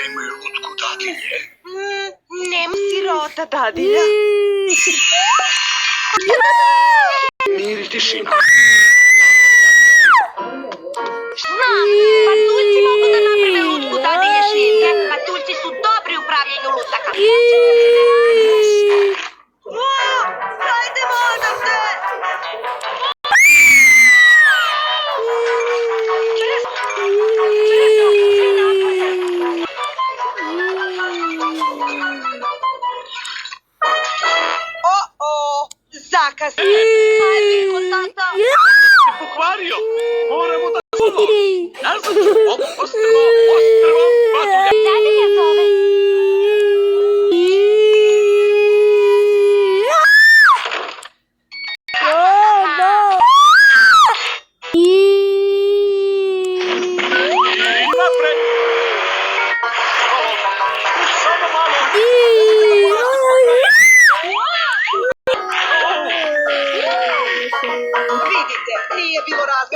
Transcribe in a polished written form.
imaju lutku dadilje. Nema sirota dadilja. Mir i tišina. Znam, patuljci mogu da naprave lutku dadilje šinke. Patuljci su dobri u pravljenju lutaka. Hajdemo odavde! O-o, zakasno. Hajde, kontanta. Se pokvario. Moramo da solo. Nazad ću ovo ostrvo patulja. Dadilja zove. Napred. Samo malo. Vidite, nije bilo razloga.